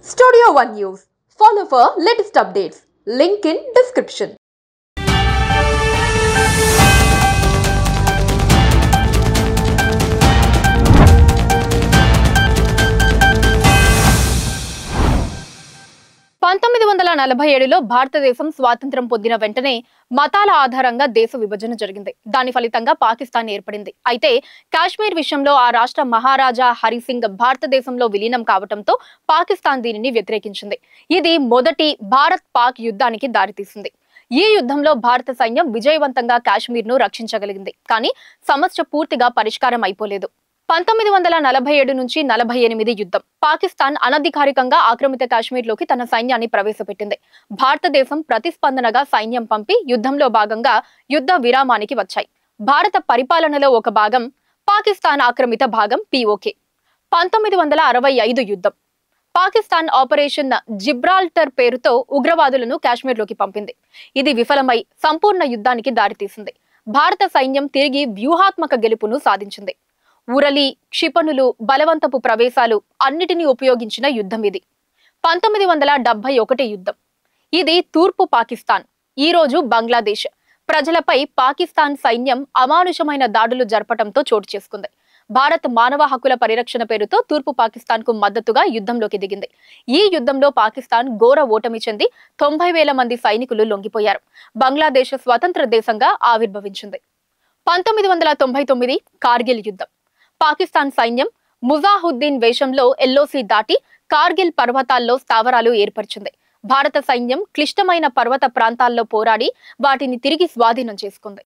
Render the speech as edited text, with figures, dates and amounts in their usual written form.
Studio One News. Follow for latest updates. Link in description. లో భారతదేశం స్వాతంత్ర్యం పొందిన వెంటనే మతాల ఆధారంగా దేశ విభజన జరిగింది. దాని ఫలితంగా పాకిస్తాన్ ఏర్పడింది. అయితే కాశ్మీర్ విషయంలో ఆ రాష్ట్ర మహారాజా హరి సింగ్ భారతదేశంలో విలీనం కావడంతో పాకిస్తాన్ దీనిని వ్యతిరేకించింది. ఇది మొదటి భారత్-పాక్ యుద్ధానికి దారితీసింది. ఈ యుద్ధంలో భారత సైన్యం విజయవంతంగా కాశ్మీర్ ను రక్షించగలిగింది. కానీ సమస్య పూర్తిగా పరిష్కారం అయిపోలేదు. 1947 నుంచి 48 యుద్ధం. పాకిస్తాన్ అనధికారికంగా ఆక్రమిత కాశ్మీర్లోకి తన సైన్యాన్ని ప్రవేశపెట్టింది. భారతదేశం ప్రతిస్పందనగా సైన్యం పంపి యుద్ధంలో భాగంగా యుద్ధ విరామానికి వచ్చాయి. భారత పరిపాలనలో ఒక భాగం, పాకిస్తాన్ ఆక్రమిత భాగం POK. 1965 యుద్ధం. పాకిస్తాన్ ఆపరేషన్ జిబ్రాల్టర్ పేరుతో ఉగ్రవాదులను కాశ్మీర్లోకి పంపింది. ఇది విఫలమై సంపూర్ణ యుద్ధానికి దారితీసింది. భారత సైన్యం తిరిగి వ్యూహాత్మక గెలుపును సాధించింది. ఉరలి, క్షిపణులు, బలవంతపు ప్రవేశాలు అన్నిటినీ ఉపయోగించిన యుద్ధం ఇది. 1971 యుద్ధం. ఇది తూర్పు పాకిస్తాన్, ఈ రోజు బంగ్లాదేశ్ ప్రజలపై పాకిస్తాన్ సైన్యం అమానుషమైన దాడులు జరపడంతో చోటు చేసుకుంది. భారత్ మానవ హక్కుల పరిరక్షణ పేరుతో తూర్పు పాకిస్తాన్ కు మద్దతుగా యుద్ధంలోకి దిగింది. ఈ యుద్ధంలో పాకిస్తాన్ ఘోర ఓటమి చెంది 90,000 మంది సైనికులు లొంగిపోయారు. బంగ్లాదేశ్ స్వతంత్ర దేశంగా ఆవిర్భవించింది. 1999 కార్గిల్ యుద్ధం. పాకిస్తాన్ సైన్యం ముజాహుద్దీన్ వేషంలో LOC దాటి కార్గిల్ పర్వతాల్లో స్థావరాలు ఏర్పరిచింది. భారత సైన్యం క్లిష్టమైన పర్వత ప్రాంతాల్లో పోరాడి వాటిని తిరిగి స్వాధీనం చేసుకుంది.